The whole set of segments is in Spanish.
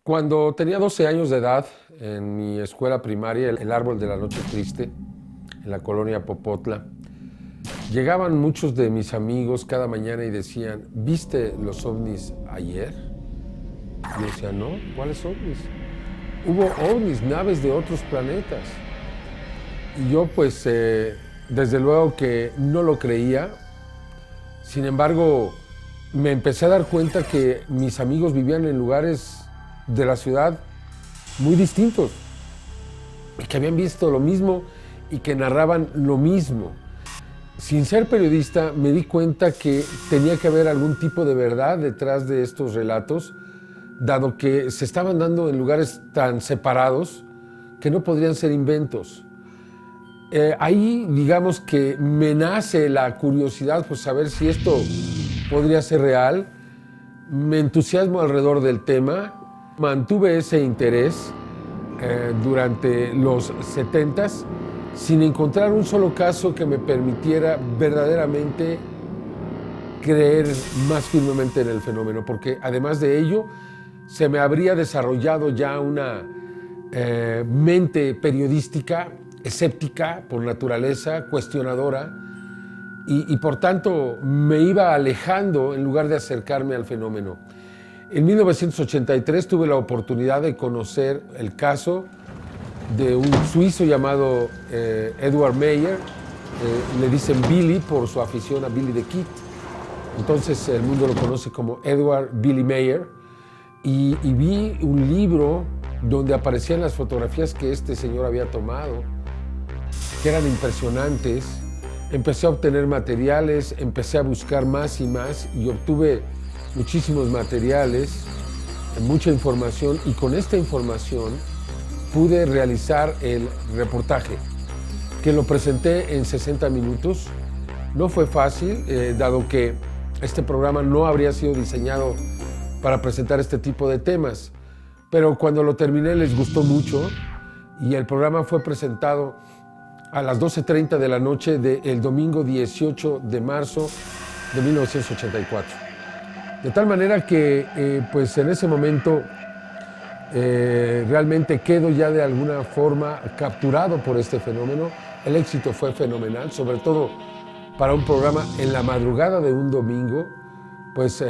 Cuando tenía 12 años de edad, en mi escuela primaria, el Árbol de la Noche Triste, en la colonia Popotla, llegaban muchos de mis amigos cada mañana y decían, ¿viste los ovnis ayer? Y yo decía, no, ¿cuáles ovnis? Hubo ovnis, naves de otros planetas. Y yo pues, desde luego que no lo creía. Sin embargo, me empecé a dar cuenta que mis amigos vivían en lugares de la ciudad muy distintos, y que habían visto lo mismo y que narraban lo mismo. Sin ser periodista, me di cuenta que tenía que haber algún tipo de verdad detrás de estos relatos, dado que se estaban dando en lugares tan separados que no podrían ser inventos. Ahí, digamos que me nace la curiosidad por saber si esto podría ser real. Me entusiasmo alrededor del tema. Mantuve ese interés durante los 70s sin encontrar un solo caso que me permitiera verdaderamente creer más firmemente en el fenómeno, porque además de ello se me habría desarrollado ya una mente periodística escéptica por naturaleza, cuestionadora, y por tanto me iba alejando en lugar de acercarme al fenómeno. En 1983 tuve la oportunidad de conocer el caso de un suizo llamado Edward Meyer. Le dicen Billy por su afición a Billy the Kid. Entonces el mundo lo conoce como Edward Billy Meyer. Y vi un libro donde aparecían las fotografías que este señor había tomado, que eran impresionantes. Empecé a obtener materiales, empecé a buscar más y más y obtuve muchísimos materiales, mucha información, y con esta información pude realizar el reportaje, que lo presenté en 60 minutos. No fue fácil, dado que este programa no habría sido diseñado para presentar este tipo de temas, pero cuando lo terminé les gustó mucho y el programa fue presentado a las 12:30 de la noche del domingo 18 de marzo de 1984. De tal manera que pues en ese momento realmente quedo ya de alguna forma capturado por este fenómeno. El éxito fue fenomenal, sobre todo para un programa en la madrugada de un domingo. Pues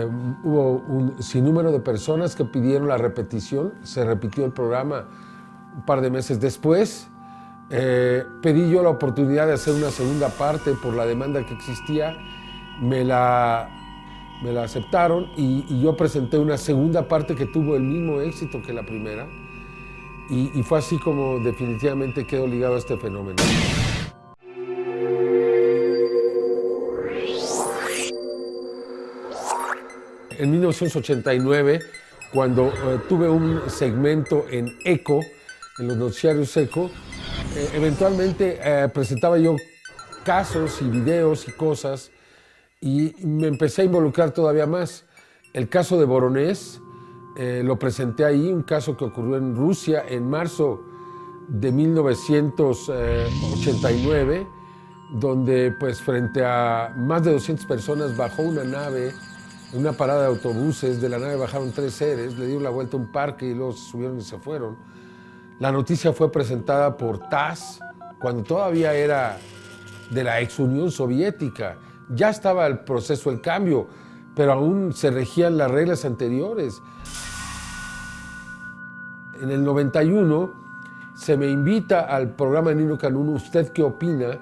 hubo un sinnúmero de personas que pidieron la repetición. Se repitió el programa un par de meses después. Pedí yo la oportunidad de hacer una segunda parte por la demanda que existía. Me la aceptaron y yo presenté una segunda parte que tuvo el mismo éxito que la primera, y fue así como definitivamente quedó ligado a este fenómeno. En 1989, cuando tuve un segmento en ECO, en los noticiarios ECO, eventualmente presentaba yo casos y videos y cosas, y me empecé a involucrar todavía más. El caso de Voronezh lo presenté ahí, un caso que ocurrió en Rusia en marzo de 1989, donde pues frente a más de 200 personas bajó una nave, en una parada de autobuses. De la nave bajaron 3 seres, le dieron la vuelta a un parque y luego se subieron y se fueron. La noticia fue presentada por TASS cuando todavía era de la ex Unión Soviética. Ya estaba el proceso, el cambio, pero aún se regían las reglas anteriores. En el 91 se me invita al programa de Nino Canún, ¿Usted qué opina?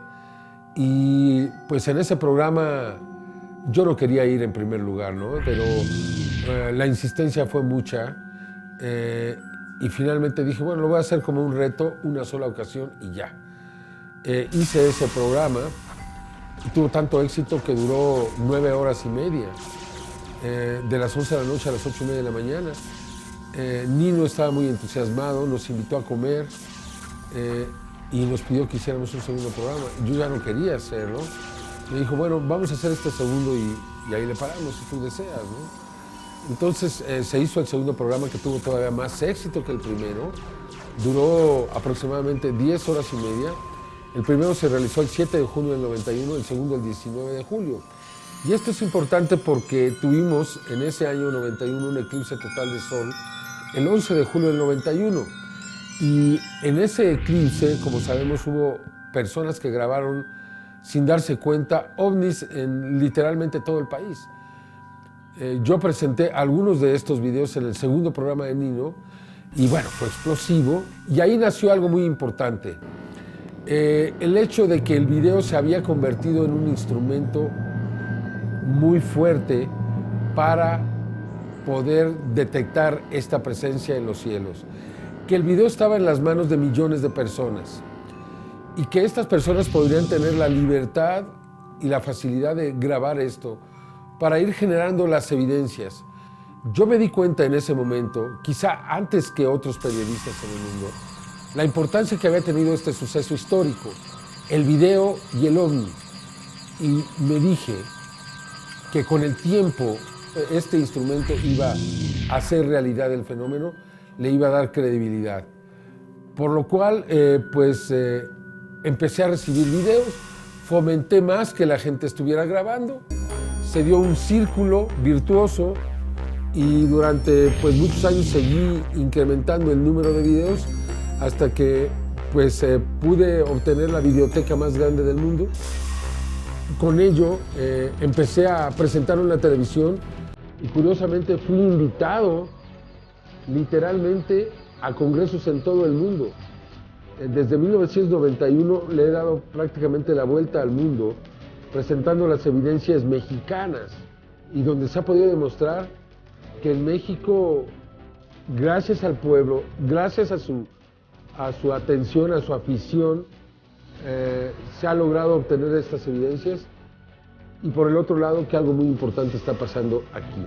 Y pues en ese programa Yo no quería ir en primer lugar, ¿no? Pero la insistencia fue mucha y finalmente dije, bueno, lo voy a hacer como un reto, una sola ocasión y ya. Hice ese programa y tuvo tanto éxito que duró 9 horas y media, de las 11 de la noche a las 8:30 de la mañana. Nino estaba muy entusiasmado, nos invitó a comer y nos pidió que hiciéramos un segundo programa. Yo ya no quería hacerlo. Me dijo, bueno, vamos a hacer este segundo y ahí le paramos si tú deseas, ¿no? Entonces se hizo el segundo programa que tuvo todavía más éxito que el primero. Duró aproximadamente 10 horas y media. El primero se realizó el 7 de junio del 91, el segundo el 19 de julio. Y esto es importante porque tuvimos en ese año 91 un eclipse total de sol el 11 de julio del 91. Y en ese eclipse, como sabemos, hubo personas que grabaron sin darse cuenta ovnis en literalmente todo el país. Yo presenté algunos de estos videos en el segundo programa de Nino y bueno, fue explosivo y ahí nació algo muy importante. El hecho de que el video se había convertido en un instrumento muy fuerte para poder detectar esta presencia en los cielos. Que el video estaba en las manos de millones de personas y que estas personas podrían tener la libertad y la facilidad de grabar esto para ir generando las evidencias. Yo me di cuenta en ese momento, quizá antes que otros periodistas en el mundo, la importancia que había tenido este suceso histórico, el video y el ovni. Y me dije que con el tiempo este instrumento iba a hacer realidad el fenómeno, le iba a dar credibilidad. Por lo cual, empecé a recibir videos, fomenté más que la gente estuviera grabando, se dio un círculo virtuoso y durante muchos años seguí incrementando el número de videos hasta que pude obtener la videoteca más grande del mundo. Con ello empecé a presentarlo en la televisión y curiosamente fui invitado literalmente a congresos en todo el mundo. Desde 1991 le he dado prácticamente la vuelta al mundo presentando las evidencias mexicanas y donde se ha podido demostrar que en México, gracias al pueblo, gracias a su atención, a su afición, se ha logrado obtener estas evidencias y por el otro lado que algo muy importante está pasando aquí.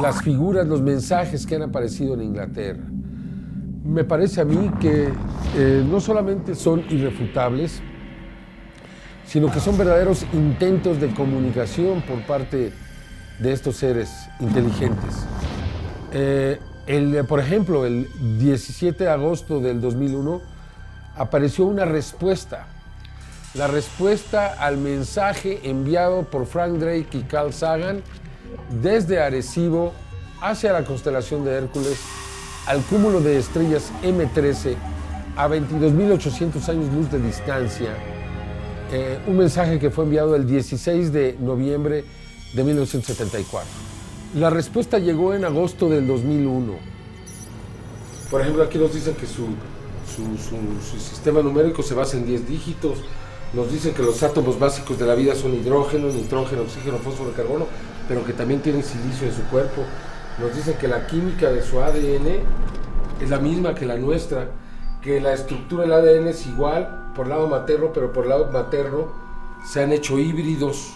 Las figuras, los mensajes que han aparecido en Inglaterra. Me parece a mí que no solamente son irrefutables, sino que son verdaderos intentos de comunicación por parte de estos seres inteligentes. Por ejemplo, el 17 de agosto del 2001 apareció una respuesta. La respuesta al mensaje enviado por Frank Drake y Carl Sagan desde Arecibo hacia la constelación de Hércules, al cúmulo de estrellas M13 a 22.800 años luz de distancia. Un mensaje que fue enviado el 16 de noviembre de 1974. La respuesta llegó en agosto del 2001. Por ejemplo, aquí nos dicen que su sistema numérico se basa en 10 dígitos. Nos dicen que los átomos básicos de la vida son hidrógeno, nitrógeno, oxígeno, fósforo y carbono, pero que también tienen silicio en su cuerpo. Nos dicen que la química de su ADN es la misma que la nuestra, que la estructura del ADN es igual por lado materno, pero por lado materno se han hecho híbridos.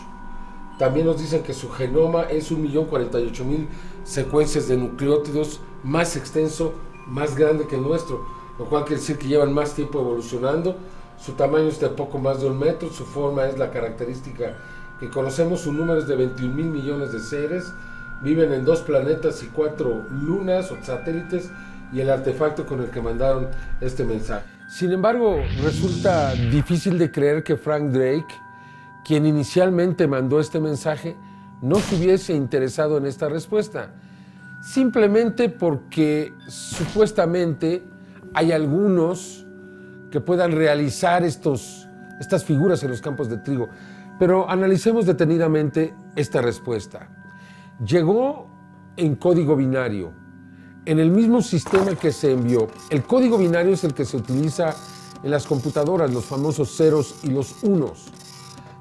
También nos dicen que su genoma es 1.048.000 secuencias de nucleótidos, más extenso, más grande que el nuestro, lo cual quiere decir que llevan más tiempo evolucionando. Su tamaño es de poco más de 1 metro, su forma es la característica que conocemos, su número es de 21.000 millones de seres, viven en 2 planetas y 4 lunas o satélites, y el artefacto con el que mandaron este mensaje. Sin embargo, resulta difícil de creer que Frank Drake, quien inicialmente mandó este mensaje, no se hubiese interesado en esta respuesta. simplemente porque supuestamente hay algunos que puedan realizar estas figuras en los campos de trigo. Pero analicemos detenidamente esta respuesta. Llegó en código binario, en el mismo sistema que se envió. El código binario es el que se utiliza en las computadoras, los famosos ceros y los unos.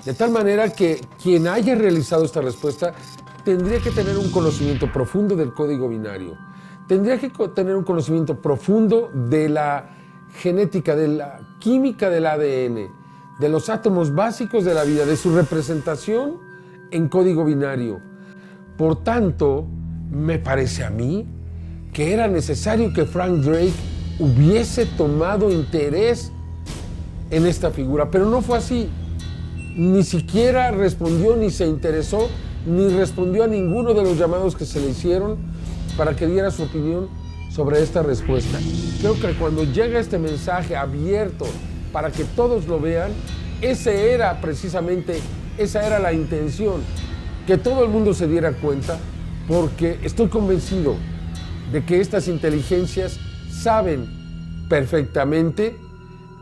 De tal manera que quien haya realizado esta respuesta tendría que tener un conocimiento profundo del código binario. Tendría que tener un conocimiento profundo de la genética, de la química del ADN, de los átomos básicos de la vida, de su representación en código binario. Por tanto, me parece a mí que era necesario que Frank Drake hubiese tomado interés en esta figura, pero no fue así. Ni siquiera respondió, ni se interesó, ni respondió a ninguno de los llamados que se le hicieron para que diera su opinión sobre esta respuesta. Creo que cuando llega este mensaje abierto para que todos lo vean, esa era la intención, que todo el mundo se diera cuenta, porque estoy convencido de que estas inteligencias saben perfectamente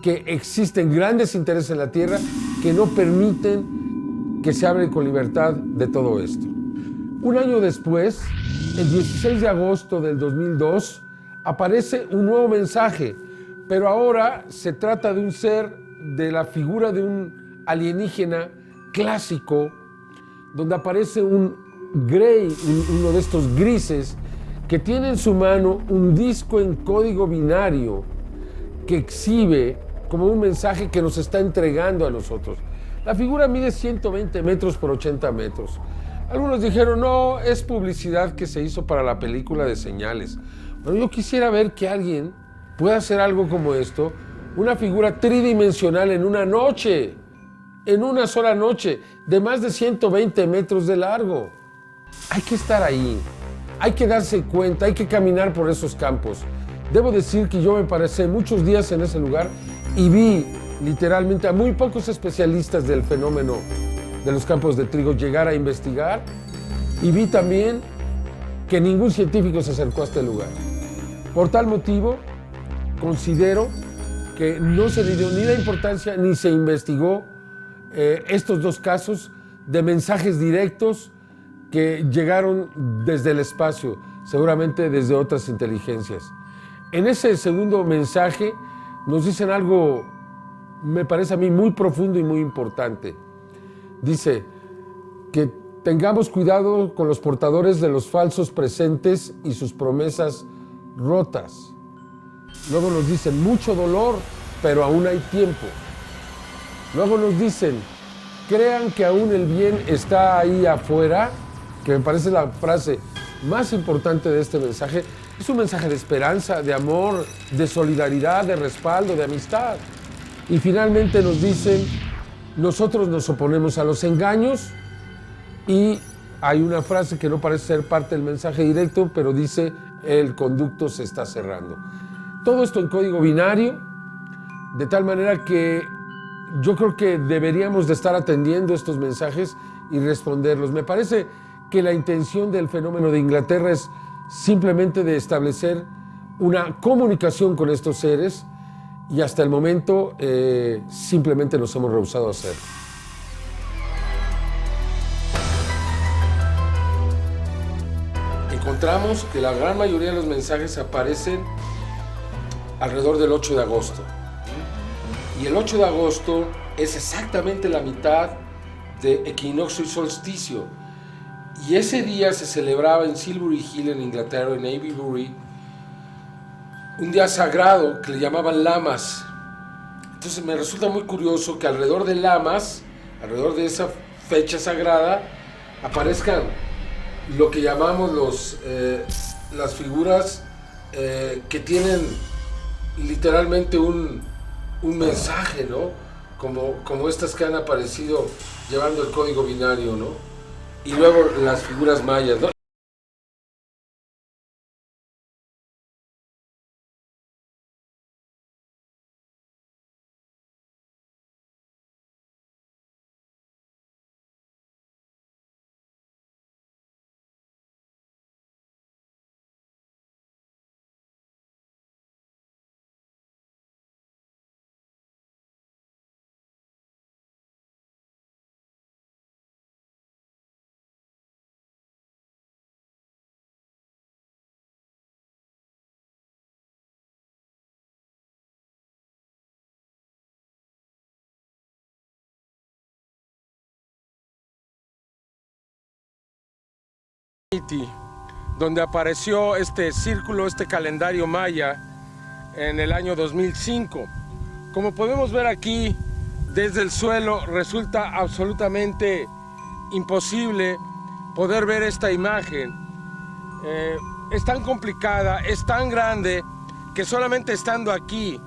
que existen grandes intereses en la Tierra que no permiten que se hable con libertad de todo esto. Un año después, el 16 de agosto del 2002, aparece un nuevo mensaje, pero ahora se trata de un ser, de la figura de un alienígena clásico, donde aparece un Grey, uno de estos grises, que tiene en su mano un disco en código binario que exhibe como un mensaje que nos está entregando a nosotros. La figura mide 120 metros por 80 metros. Algunos dijeron, no, es publicidad que se hizo para la película de Señales. Bueno, yo quisiera ver que alguien pueda hacer algo como esto, una figura tridimensional en una noche, en una sola noche, de más de 120 metros de largo. Hay que estar ahí, hay que darse cuenta, hay que caminar por esos campos. Debo decir que yo me pasé muchos días en ese lugar y vi literalmente a muy pocos especialistas del fenómeno de los campos de trigo llegar a investigar, y vi también que ningún científico se acercó a este lugar. Por tal motivo, considero que no se le dio ni la importancia ni se investigó estos dos casos de mensajes directos que llegaron desde el espacio, seguramente desde otras inteligencias. En ese segundo mensaje nos dicen algo, me parece a mí, muy profundo y muy importante. Dice que tengamos cuidado con los portadores de los falsos presentes y sus promesas rotas. Luego nos dicen, mucho dolor, pero aún hay tiempo. Luego nos dicen, crean que aún el bien está ahí afuera, que me parece la frase más importante de este mensaje. Es un mensaje de esperanza, de amor, de solidaridad, de respaldo, de amistad. Y finalmente nos dicen, nosotros nos oponemos a los engaños, y hay una frase que no parece ser parte del mensaje directo, pero dice, el conducto se está cerrando. Todo esto en código binario, de tal manera que yo creo que deberíamos de estar atendiendo estos mensajes y responderlos. Me parece que la intención del fenómeno de Inglaterra es simplemente de establecer una comunicación con estos seres, y hasta el momento simplemente nos hemos rehusado a hacerlo. Encontramos que la gran mayoría de los mensajes aparecen alrededor del 8 de agosto. Y el 8 de agosto es exactamente la mitad de equinoccio y solsticio. Y ese día se celebraba en Silbury Hill, en Inglaterra, en Avebury, un día sagrado que le llamaban Lamas. Entonces me resulta muy curioso que alrededor de Lamas, alrededor de esa fecha sagrada, aparezcan lo que llamamos las figuras que tienen literalmente un mensaje, ¿no? Como estas que han aparecido llevando el código binario, ¿no? Y luego las figuras mayas, ¿no? donde apareció este círculo, este calendario maya en el año 2005. Como podemos ver aquí, desde el suelo resulta absolutamente imposible poder ver esta imagen. Es tan complicada, es tan grande, que solamente estando aquí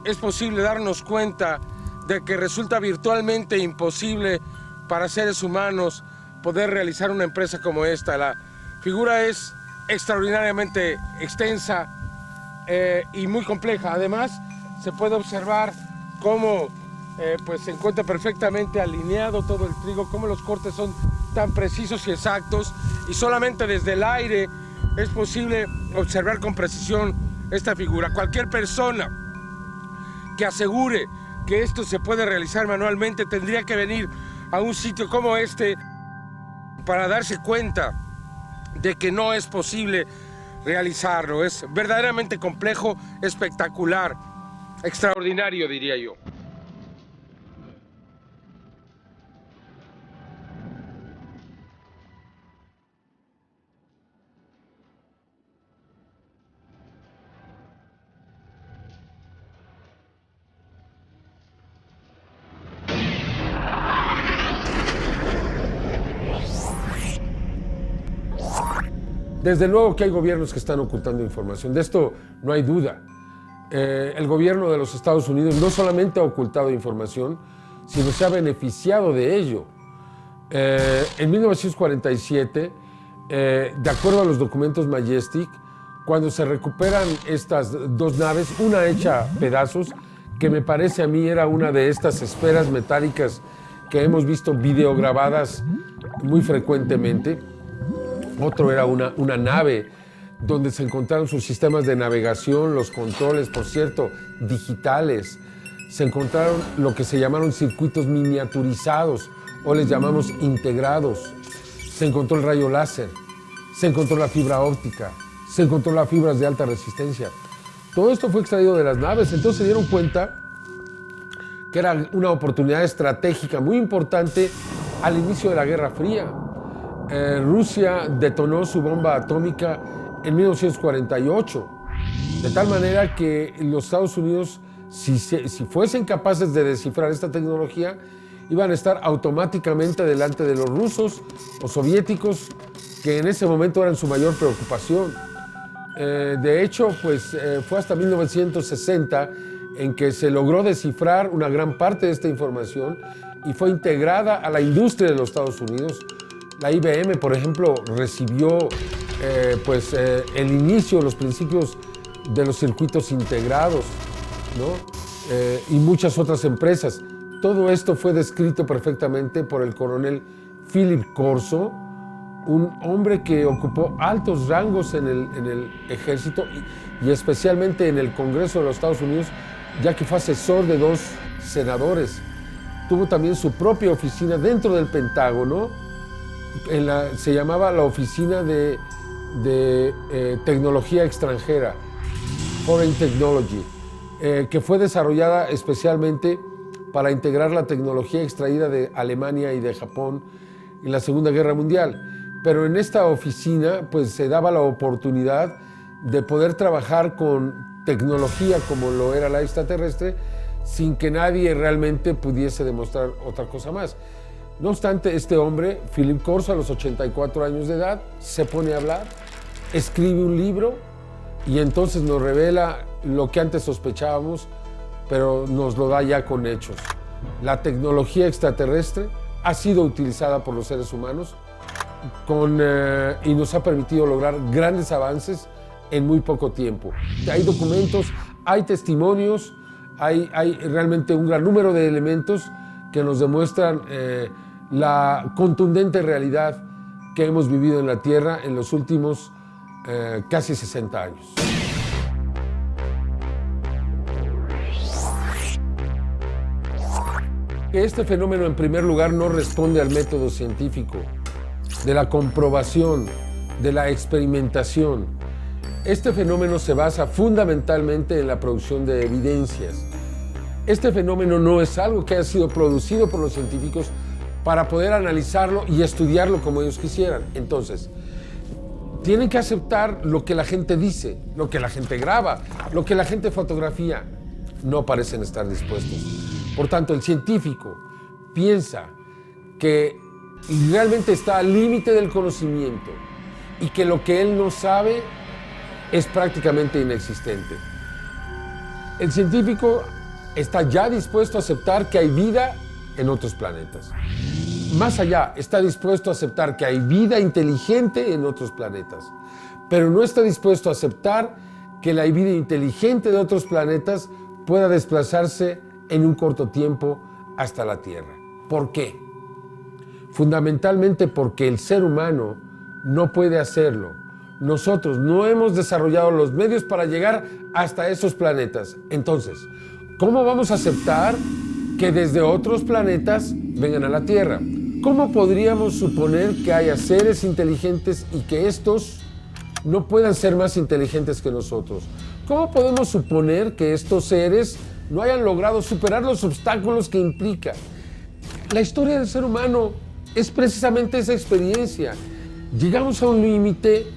es posible darnos cuenta de que resulta virtualmente imposible para seres humanos poder realizar una empresa como esta. La figura es extraordinariamente extensa y muy compleja. Además, se puede observar cómo pues se encuentra perfectamente alineado todo el trigo, cómo los cortes son tan precisos y exactos, y solamente desde el aire es posible observar con precisión esta figura. Cualquier persona que asegure que esto se puede realizar manualmente tendría que venir a un sitio como este para darse cuenta de que no es posible realizarlo. Es verdaderamente complejo, espectacular, extraordinario, diría yo. Desde luego que hay gobiernos que están ocultando información, de esto no hay duda. El gobierno de los Estados Unidos no solamente ha ocultado información, sino se ha beneficiado de ello. En 1947, de acuerdo a los documentos Majestic, cuando se recuperan estas dos naves, una hecha pedazos, que me parece a mí era una de estas esferas metálicas que hemos visto videograbadas muy frecuentemente. Otro era una nave donde se encontraron sus sistemas de navegación, los controles, por cierto, digitales. Se encontraron lo que se llamaron circuitos miniaturizados, o les llamamos integrados. Se encontró el rayo láser, se encontró la fibra óptica, se encontró las fibras de alta resistencia. Todo esto fue extraído de las naves, entonces se dieron cuenta que era una oportunidad estratégica muy importante al inicio de la Guerra Fría. Rusia detonó su bomba atómica en 1948, de tal manera que los Estados Unidos, si fuesen capaces de descifrar esta tecnología, iban a estar automáticamente delante de los rusos o soviéticos, que en ese momento eran su mayor preocupación. De hecho, pues fue hasta 1960 en que se logró descifrar una gran parte de esta información y fue integrada a la industria de los Estados Unidos. La IBM, por ejemplo, recibió el inicio, los principios de los circuitos integrados, ¿no? Y muchas otras empresas. Todo esto fue descrito perfectamente por el coronel Philip Corso, un hombre que ocupó altos rangos en el ejército y especialmente en el Congreso de los Estados Unidos, ya que fue asesor de 2 senadores. Tuvo también su propia oficina dentro del Pentágono. Se llamaba la Oficina de Tecnología Extranjera, Foreign Technology, que fue desarrollada especialmente para integrar la tecnología extraída de Alemania y de Japón en la Segunda Guerra Mundial. Pero en esta oficina pues, se daba la oportunidad de poder trabajar con tecnología como lo era la extraterrestre, sin que nadie realmente pudiese demostrar otra cosa más. No obstante, este hombre, Philip Corso, a los 84 años de edad, se pone a hablar, escribe un libro y entonces nos revela lo que antes sospechábamos, pero nos lo da ya con hechos. La tecnología extraterrestre ha sido utilizada por los seres humanos y nos ha permitido lograr grandes avances en muy poco tiempo. Hay documentos, hay testimonios, hay realmente un gran número de elementos que nos demuestran la contundente realidad que hemos vivido en la Tierra en los últimos casi 60 años. Este fenómeno, en primer lugar, no responde al método científico, de la comprobación, de la experimentación. Este fenómeno se basa fundamentalmente en la producción de evidencias. Este fenómeno no es algo que haya sido producido por los científicos para poder analizarlo y estudiarlo como ellos quisieran. Entonces, Tienen que aceptar lo que la gente dice, lo que la gente graba, lo que la gente fotografía. No parecen estar dispuestos. Por tanto, el científico piensa que realmente está al límite del conocimiento y que lo que él no sabe es prácticamente inexistente. El científico está ya dispuesto a aceptar que hay vida en otros planetas. Más allá, está dispuesto a aceptar que hay vida inteligente en otros planetas, pero no está dispuesto a aceptar que la vida inteligente de otros planetas pueda desplazarse en un corto tiempo hasta la Tierra. ¿Por qué? Fundamentalmente porque el ser humano no puede hacerlo. Nosotros no hemos desarrollado los medios para llegar hasta esos planetas. Entonces, ¿cómo vamos a aceptar que desde otros planetas vengan a la Tierra? ¿Cómo podríamos suponer que haya seres inteligentes y que estos no puedan ser más inteligentes que nosotros? ¿Cómo podemos suponer que estos seres no hayan logrado superar los obstáculos que implica? La historia del ser humano es precisamente esa experiencia. Llegamos a un límite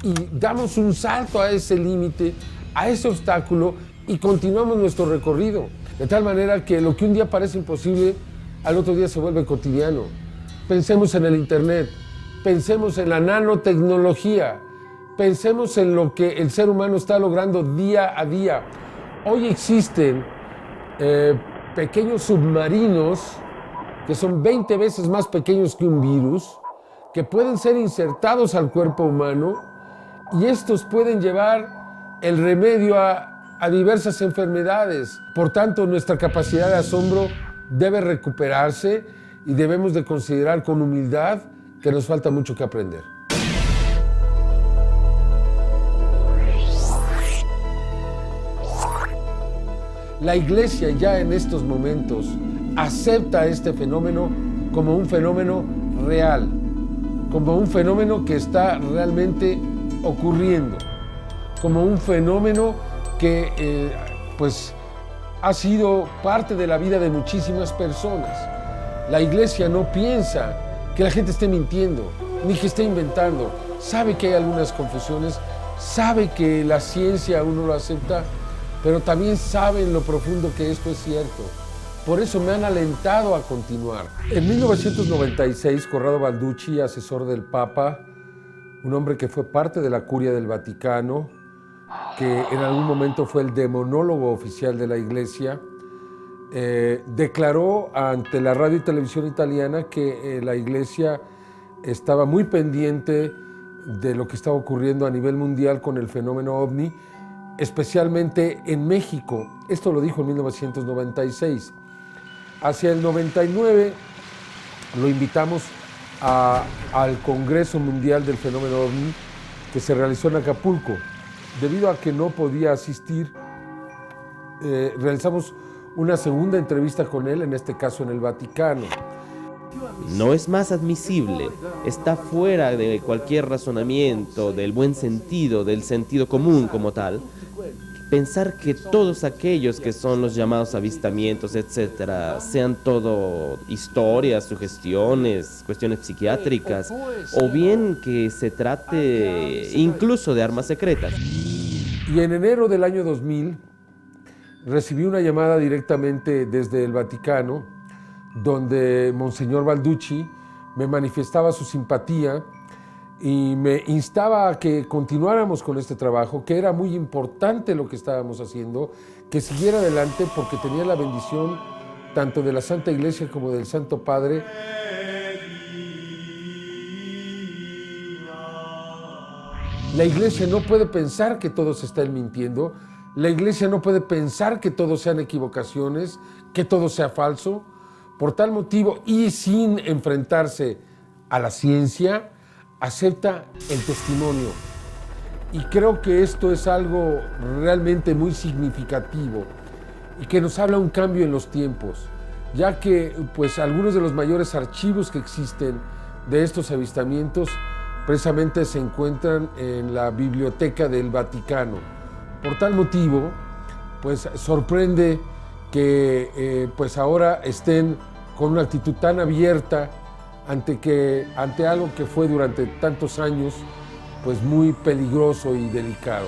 y damos un salto a ese límite, a ese obstáculo, y continuamos nuestro recorrido. De tal manera que lo que un día parece imposible, al otro día se vuelve cotidiano. Pensemos en el Internet, pensemos en la nanotecnología, pensemos en lo que el ser humano está logrando día a día. Hoy existen pequeños submarinos que son 20 veces más pequeños que un virus, que pueden ser insertados al cuerpo humano y estos pueden llevar el remedio a diversas enfermedades. Por tanto, nuestra capacidad de asombro debe recuperarse y debemos de considerar con humildad que nos falta mucho que aprender. La Iglesia ya en estos momentos acepta este fenómeno como un fenómeno real, como un fenómeno que está realmente ocurriendo, como un fenómeno que pues ha sido parte de la vida de muchísimas personas. La Iglesia no piensa que la gente esté mintiendo, ni que esté inventando. Sabe que hay algunas confusiones, sabe que la ciencia aún no lo acepta, pero también sabe en lo profundo que esto es cierto. Por eso me han alentado a continuar. En 1996, Corrado Balducci, asesor del Papa, un hombre que fue parte de la Curia del Vaticano, que en algún momento fue el demonólogo oficial de la Iglesia, declaró ante la radio y televisión italiana que la Iglesia estaba muy pendiente de lo que estaba ocurriendo a nivel mundial con el fenómeno OVNI, especialmente en México. Esto lo dijo en 1996. Hacia el 99 lo invitamos al Congreso Mundial del Fenómeno OVNI que se realizó en Acapulco. Debido a que no podía asistir, realizamos una segunda entrevista con él, en este caso en el Vaticano. No es más admisible, está fuera de cualquier razonamiento, del buen sentido, del sentido común como tal, pensar que todos aquellos que son los llamados avistamientos, etcétera, sean todo historias, sugestiones, cuestiones psiquiátricas, o bien que se trate incluso de armas secretas. Y en enero del año 2000 recibí una llamada directamente desde el Vaticano, donde Monseñor Balducci me manifestaba su simpatía y me instaba a que continuáramos con este trabajo, que era muy importante lo que estábamos haciendo, que siguiera adelante porque tenía la bendición tanto de la Santa Iglesia como del Santo Padre. La Iglesia no puede pensar que todos están mintiendo, la Iglesia no puede pensar que todo sean equivocaciones, que todo sea falso. Por tal motivo, y sin enfrentarse a la ciencia, acepta el testimonio. Y creo que esto es algo realmente muy significativo y que nos habla un cambio en los tiempos, ya que pues algunos de los mayores archivos que existen de estos avistamientos precisamente se encuentran en la biblioteca del Vaticano. Por tal motivo, pues sorprende que pues ahora estén con una actitud tan abierta ante algo que fue durante tantos años pues muy peligroso y delicado.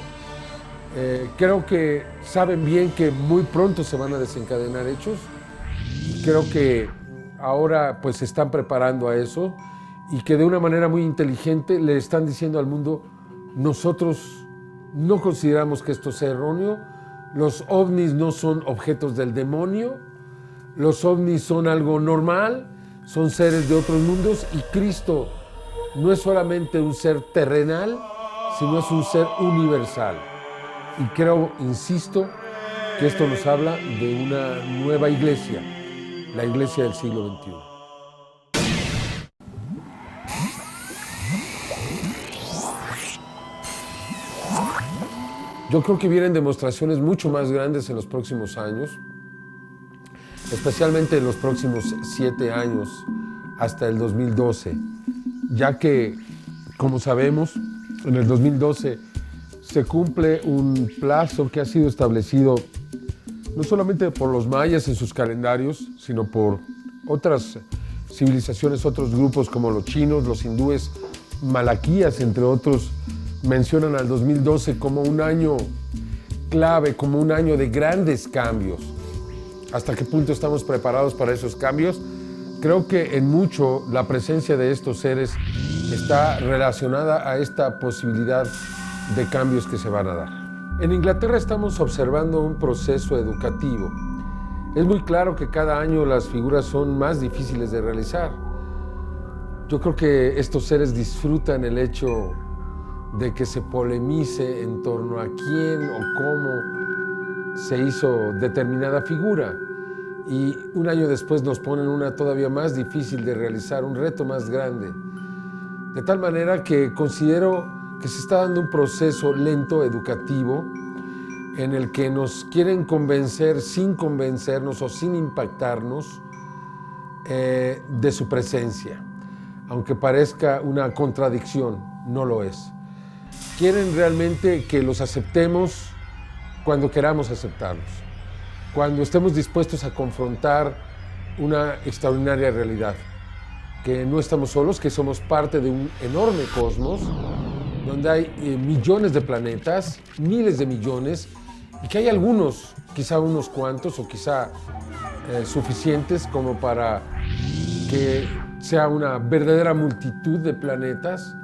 Creo que saben bien que muy pronto se van a desencadenar hechos. Creo que ahora pues se están preparando a eso y que de una manera muy inteligente le están diciendo al mundo: nosotros no consideramos que esto sea erróneo, los ovnis no son objetos del demonio, los ovnis son algo normal, son seres de otros mundos y Cristo no es solamente un ser terrenal, sino es un ser universal. Y creo, insisto, que esto nos habla de una nueva iglesia, la iglesia del siglo XXI. Yo creo que vienen demostraciones mucho más grandes en los próximos años, especialmente en los próximos 7 años, hasta el 2012, ya que, como sabemos, en el 2012 se cumple un plazo que ha sido establecido no solamente por los mayas en sus calendarios, sino por otras civilizaciones, otros grupos como los chinos, los hindúes, malaquías, entre otros, mencionan al 2012 como un año clave, como un año de grandes cambios. ¿Hasta qué punto estamos preparados para esos cambios? Creo que en mucho la presencia de estos seres está relacionada a esta posibilidad de cambios que se van a dar. En Inglaterra estamos observando un proceso educativo. Es muy claro que cada año las figuras son más difíciles de realizar. Yo creo que estos seres disfrutan el hecho de que se polemice en torno a quién o cómo se hizo determinada figura. Y un año después nos ponen una todavía más difícil de realizar, un reto más grande. De tal manera que considero que se está dando un proceso lento educativo en el que nos quieren convencer sin convencernos o sin impactarnos de su presencia. Aunque parezca una contradicción, no lo es. Quieren realmente que los aceptemos cuando queramos aceptarlos, cuando estemos dispuestos a confrontar una extraordinaria realidad, que no estamos solos, que somos parte de un enorme cosmos, donde hay millones de planetas, miles de millones, y que hay algunos, quizá unos cuantos, o quizá suficientes como para que sea una verdadera multitud de planetas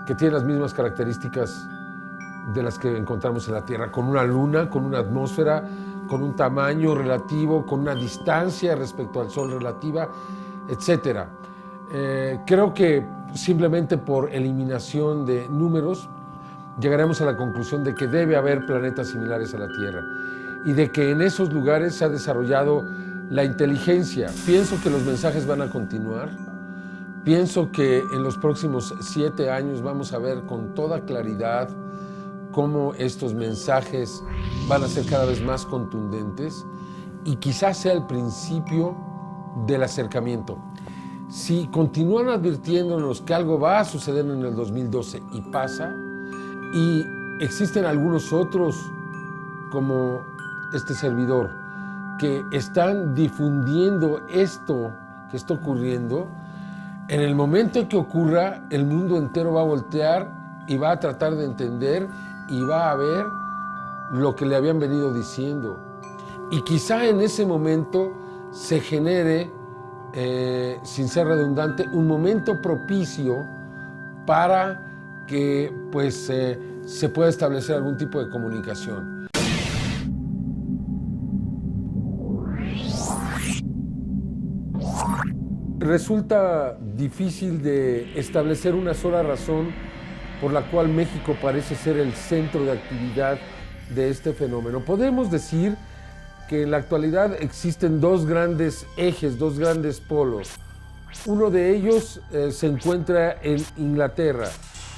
que tienen las mismas características de las que encontramos en la Tierra, con una luna, con una atmósfera, con un tamaño relativo, con una distancia respecto al Sol relativa, etc. Creo que simplemente por eliminación de números llegaremos a la conclusión de que debe haber planetas similares a la Tierra y de que en esos lugares se ha desarrollado la inteligencia. Pienso que los mensajes van a continuar. Pienso que en los próximos 7 años vamos a ver con toda claridad cómo estos mensajes van a ser cada vez más contundentes y quizás sea el principio del acercamiento. Si continúan advirtiéndonos que algo va a suceder en el 2012 y pasa, y existen algunos otros como este servidor que están difundiendo esto que está ocurriendo, en el momento en que ocurra, el mundo entero va a voltear y va a tratar de entender y va a ver lo que le habían venido diciendo. Y quizá en ese momento se genere, sin ser redundante, un momento propicio para que pues, se pueda establecer algún tipo de comunicación. Resulta difícil de establecer una sola razón por la cual México parece ser el centro de actividad de este fenómeno. Podemos decir que en la actualidad existen 2 grandes ejes, 2 grandes polos. Uno de ellos se encuentra en Inglaterra,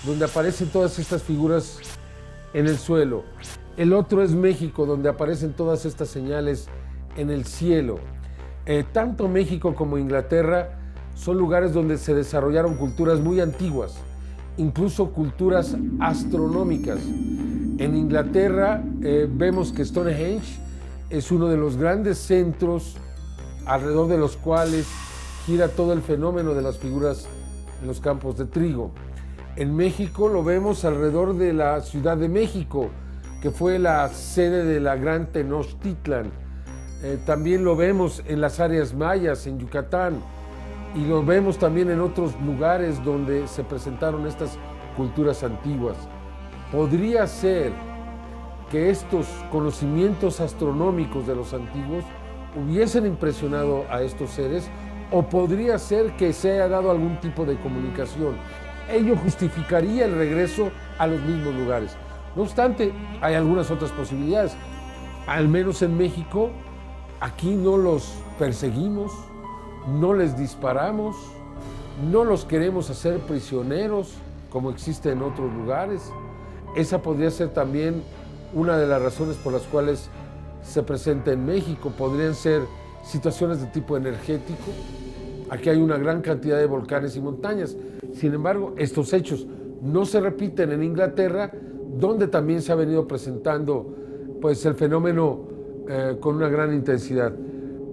donde aparecen todas estas figuras en el suelo. El otro es México, donde aparecen todas estas señales en el cielo. Tanto México como Inglaterra son lugares donde se desarrollaron culturas muy antiguas, incluso culturas astronómicas. En Inglaterra vemos que Stonehenge es uno de los grandes centros alrededor de los cuales gira todo el fenómeno de las figuras en los campos de trigo. En México lo vemos alrededor de la Ciudad de México, que fue la sede de la Gran Tenochtitlan. También lo vemos en las áreas mayas, en Yucatán, y lo vemos también en otros lugares donde se presentaron estas culturas antiguas. Podría ser que estos conocimientos astronómicos de los antiguos hubiesen impresionado a estos seres, o podría ser que se haya dado algún tipo de comunicación. Ello justificaría el regreso a los mismos lugares. No obstante, hay algunas otras posibilidades. Al menos en México, aquí no los perseguimos, no les disparamos, no los queremos hacer prisioneros, como existe en otros lugares. Esa podría ser también una de las razones por las cuales se presenta en México. Podrían ser situaciones de tipo energético. Aquí hay una gran cantidad de volcanes y montañas. Sin embargo, estos hechos no se repiten en Inglaterra, donde también se ha venido presentando pues, el fenómeno con una gran intensidad.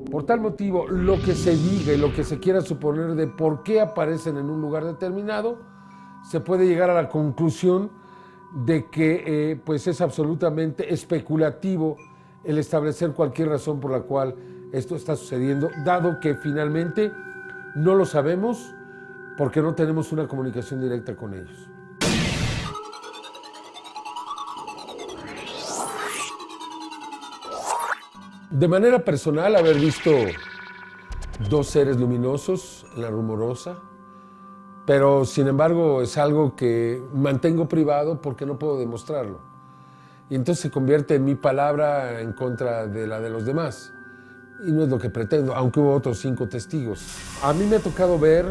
Por tal motivo, lo que se diga y lo que se quiera suponer de por qué aparecen en un lugar determinado, se puede llegar a la conclusión de que pues es absolutamente especulativo el establecer cualquier razón por la cual esto está sucediendo, dado que finalmente no lo sabemos porque no tenemos una comunicación directa con ellos. De manera personal, haber visto dos seres luminosos en la Rumorosa, pero sin embargo es algo que mantengo privado porque no puedo demostrarlo. Y entonces se convierte en mi palabra en contra de la de los demás. Y no es lo que pretendo, aunque hubo otros 5 testigos. A mí me ha tocado ver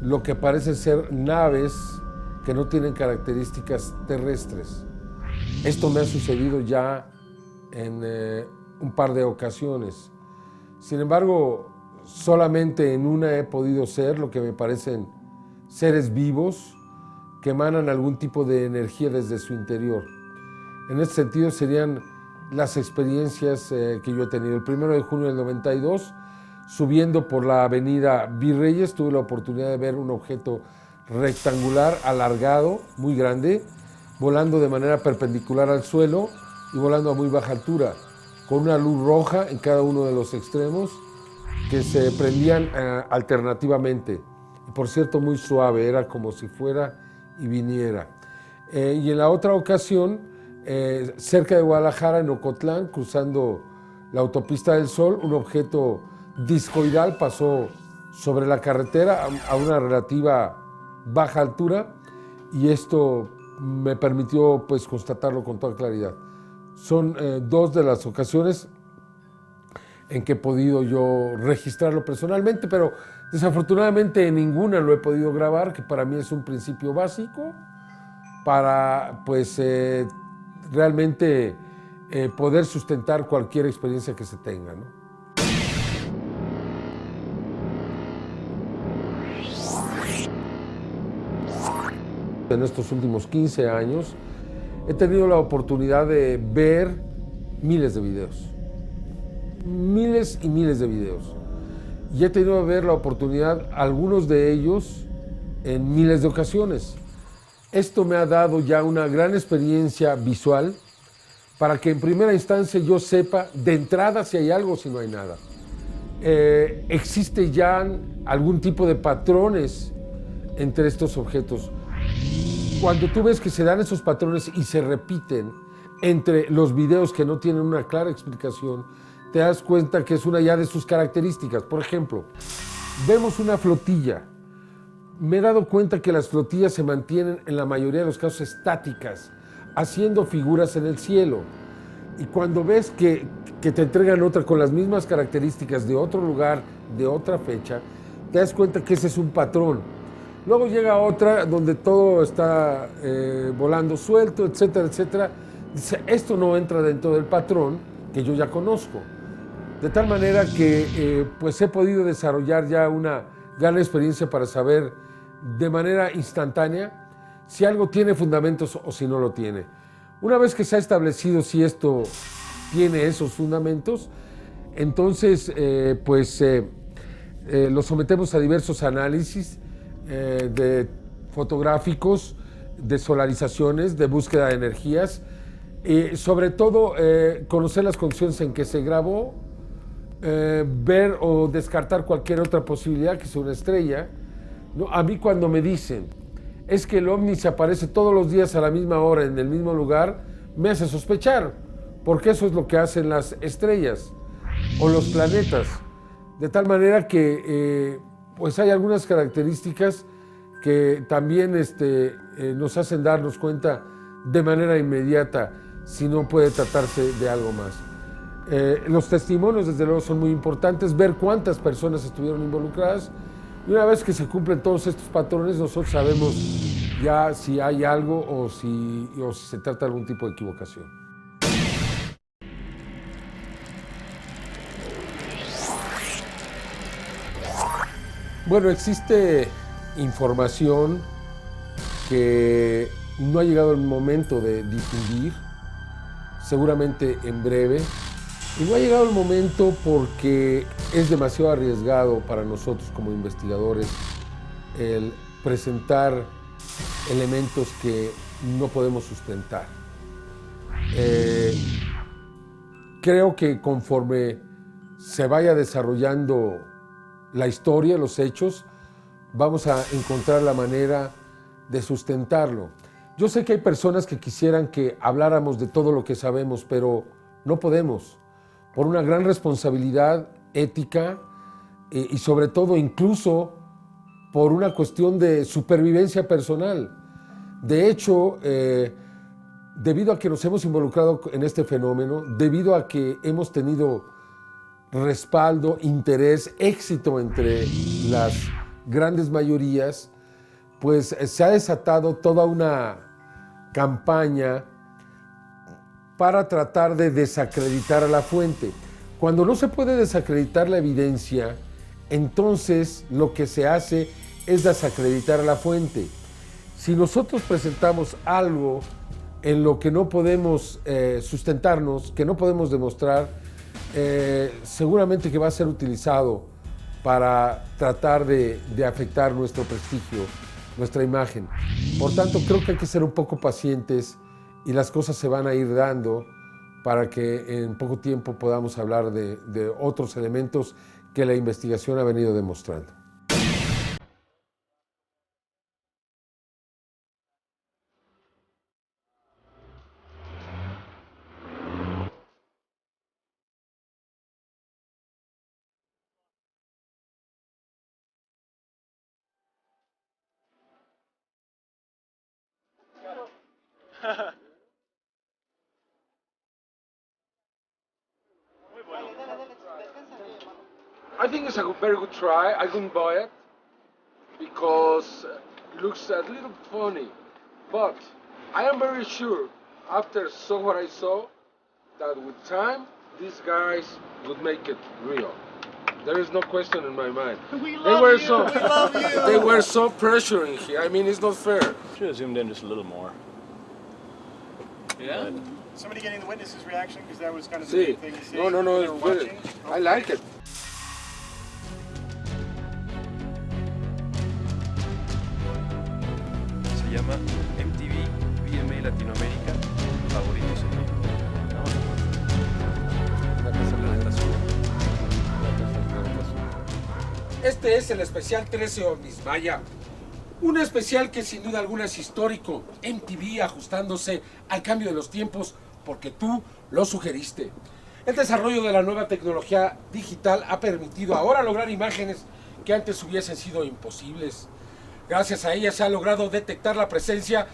lo que parecen ser naves que no tienen características terrestres. Esto me ha sucedido ya en un par de ocasiones. Sin embargo, solamente en una he podido ser lo que me parecen seres vivos que emanan algún tipo de energía desde su interior. En este sentido serían las experiencias que yo he tenido. El 1 de junio del 92, subiendo por la avenida Virreyes, tuve la oportunidad de ver un objeto rectangular, alargado, muy grande, volando de manera perpendicular al suelo y volando a muy baja altura, con una luz roja en cada uno de los extremos que se prendían alternativamente. Y por cierto, muy suave, era como si fuera y viniera. Y en la otra ocasión, cerca de Guadalajara, en Ocotlán, cruzando la autopista del Sol, un objeto discoidal pasó sobre la carretera a una relativa baja altura, y esto me permitió pues constatarlo con toda claridad. Son 2 de las ocasiones en que he podido yo registrarlo personalmente, pero desafortunadamente en ninguna lo he podido grabar, que para mí es un principio básico para pues realmente poder sustentar cualquier experiencia que se tenga, ¿no? En estos últimos 15 años he tenido la oportunidad de ver miles de videos, miles y miles de videos, y he tenido que ver la oportunidad, algunos de ellos, en miles de ocasiones. Esto me ha dado ya una gran experiencia visual para que en primera instancia yo sepa de entrada si hay algo o si no hay nada. Existe ya algún tipo de patrones entre estos objetos. Cuando tú ves que se dan esos patrones y se repiten entre los videos que no tienen una clara explicación, te das cuenta que es una ya de sus características. Por ejemplo, vemos una flotilla. Me he dado cuenta que las flotillas se mantienen en la mayoría de los casos estáticas, haciendo figuras en el cielo. Y cuando ves que te entregan otra con las mismas características de otro lugar, de otra fecha, te das cuenta que ese es un patrón. Luego llega otra donde todo está volando suelto, etcétera, etcétera. Dice, esto no entra dentro del patrón que yo ya conozco. De tal manera que pues he podido desarrollar ya una gran experiencia para saber de manera instantánea si algo tiene fundamentos o si no lo tiene. Una vez que se ha establecido si esto tiene esos fundamentos, entonces lo sometemos a diversos análisis de fotográficos, de solarizaciones, de búsqueda de energías, y sobre todo conocer las condiciones en que se grabó, ver o descartar cualquier otra posibilidad que sea una estrella. ¿No? A mí cuando me dicen, es que el ovni se aparece todos los días a la misma hora en el mismo lugar, me hace sospechar, porque eso es lo que hacen las estrellas o los planetas. De tal manera que pues hay algunas características que también nos hacen darnos cuenta de manera inmediata si no puede tratarse de algo más. Los testimonios, desde luego, son muy importantes, ver cuántas personas estuvieron involucradas, y una vez que se cumplen todos estos patrones, nosotros sabemos ya si hay algo o si se trata de algún tipo de equivocación. Bueno, existe información que no ha llegado el momento de difundir, seguramente en breve, y no ha llegado el momento porque es demasiado arriesgado para nosotros como investigadores el presentar elementos que no podemos sustentar. Creo que conforme se vaya desarrollando la historia, los hechos, vamos a encontrar la manera de sustentarlo. Yo sé que hay personas que quisieran que habláramos de todo lo que sabemos, pero no podemos, por una gran responsabilidad ética y sobre todo incluso por una cuestión de supervivencia personal. De hecho, debido a que nos hemos involucrado en este fenómeno, debido a que hemos tenido respaldo, interés, éxito entre las grandes mayorías, pues se ha desatado toda una campaña para tratar de desacreditar a la fuente. Cuando no se puede desacreditar la evidencia, entonces lo que se hace es desacreditar a la fuente. Si nosotros presentamos algo en lo que no podemos sustentarnos, que no podemos demostrar, seguramente que va a ser utilizado para tratar de afectar nuestro prestigio, nuestra imagen. Por tanto, creo que hay que ser un poco pacientes y las cosas se van a ir dando para que en poco tiempo podamos hablar de otros elementos que la investigación ha venido demostrando. I think it's a very good try. I couldn't buy it because it looks a little funny. But I am very sure, after saw what I saw, that with time, these guys would make it real. There is no question in my mind. We love you. They were so pressuring here. I mean, it's not fair. Should have zoomed in just a little more. Yeah? Somebody getting the witness's reaction, because that was kind of the See, big thing you see. no, They're it's good. watching. I like it. Se llama MTV VMA Latinoamérica Favoritos en Vivo. Planeta Azul. Este es el especial 13 OVNIS Maya. Un especial que sin duda alguna es histórico. MTV ajustándose al cambio de los tiempos porque tú lo sugeriste. El desarrollo de la nueva tecnología digital ha permitido ahora lograr imágenes que antes hubiesen sido imposibles. Gracias a ella se ha logrado detectar la presencia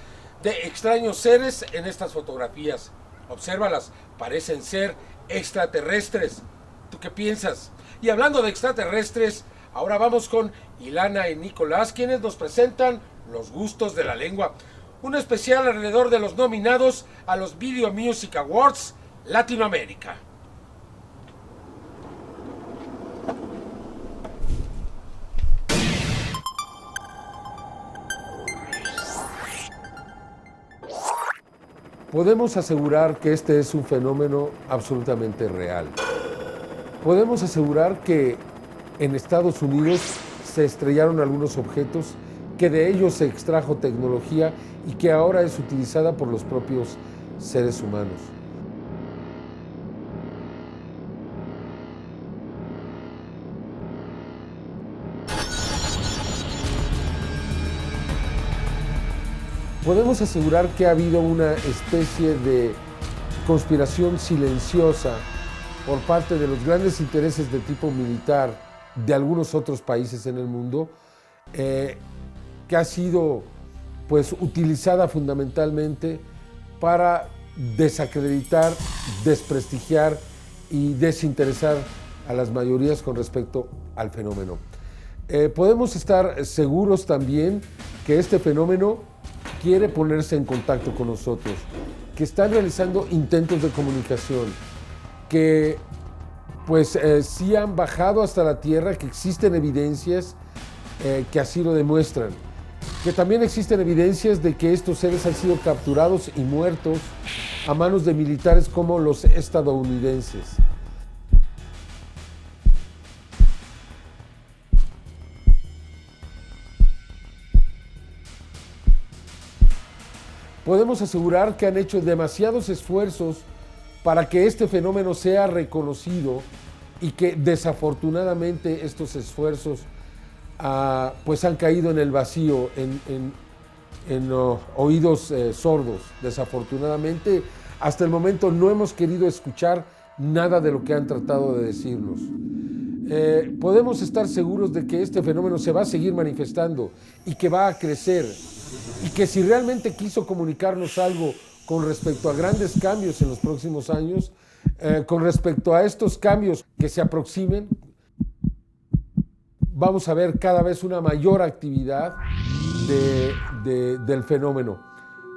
de extraños seres en estas fotografías. Obsérvalas, parecen ser extraterrestres. ¿Tú qué piensas? Y hablando de extraterrestres, ahora vamos con Ilana y Nicolás, quienes nos presentan Los Gustos de la Lengua, un especial alrededor de los nominados a los Video Music Awards Latinoamérica. Podemos asegurar que este es un fenómeno absolutamente real. Podemos asegurar que en Estados Unidos se estrellaron algunos objetos que de ellos se extrajo tecnología y que ahora es utilizada por los propios seres humanos. Podemos asegurar que ha habido una especie de conspiración silenciosa por parte de los grandes intereses de tipo militar de algunos otros países en el mundo, que ha sido pues, utilizada fundamentalmente para desacreditar, desprestigiar y desinteresar a las mayorías con respecto al fenómeno. Podemos estar seguros también que este fenómeno quiere ponerse en contacto con nosotros, que están realizando intentos de comunicación, que pues sí han bajado hasta la tierra, que existen evidencias que así lo demuestran, que también existen evidencias de que estos seres han sido capturados y muertos a manos de militares como los estadounidenses. Podemos asegurar que han hecho demasiados esfuerzos para que este fenómeno sea reconocido y que desafortunadamente estos esfuerzos pues han caído en el vacío, en oídos sordos. Desafortunadamente, hasta el momento no hemos querido escuchar nada de lo que han tratado de decirnos. Podemos estar seguros de que este fenómeno se va a seguir manifestando y que va a crecer, y que si realmente quiso comunicarnos algo con respecto a grandes cambios en los próximos años, con respecto a estos cambios que se aproximen, vamos a ver cada vez una mayor actividad del fenómeno.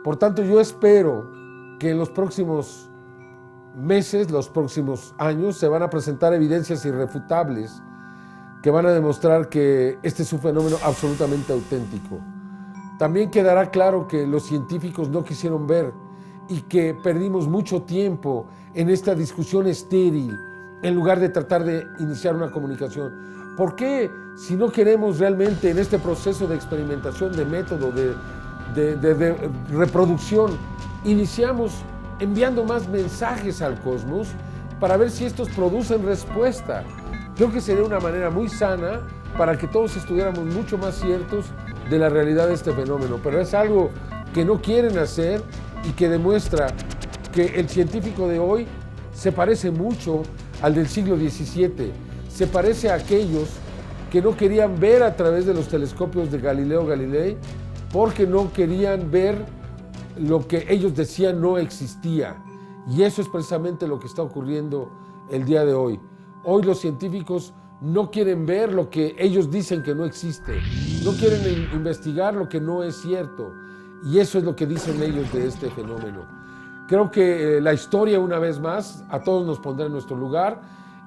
Por tanto, yo espero que en los próximos meses, los próximos años, se van a presentar evidencias irrefutables que van a demostrar que este es un fenómeno absolutamente auténtico. También quedará claro que los científicos no quisieron ver y que perdimos mucho tiempo en esta discusión estéril en lugar de tratar de iniciar una comunicación. ¿Por qué, si no queremos realmente en este proceso de experimentación, de método, de reproducción, iniciamos enviando más mensajes al cosmos para ver si estos producen respuesta? Creo que sería una manera muy sana para que todos estuviéramos mucho más ciertos de la realidad de este fenómeno, pero es algo que no quieren hacer y que demuestra que el científico de hoy se parece mucho al del siglo XVII, se parece a aquellos que no querían ver a través de los telescopios de Galileo Galilei porque no querían ver lo que ellos decían no existía. Y eso es precisamente lo que está ocurriendo el día de hoy. Hoy los científicos no quieren ver lo que ellos dicen que no existe, no quieren investigar lo que no es cierto, y eso es lo que dicen ellos de este fenómeno. Creo que la historia, una vez más, a todos nos pondrá en nuestro lugar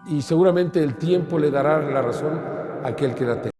y seguramente el tiempo le dará la razón a aquel que la tenga.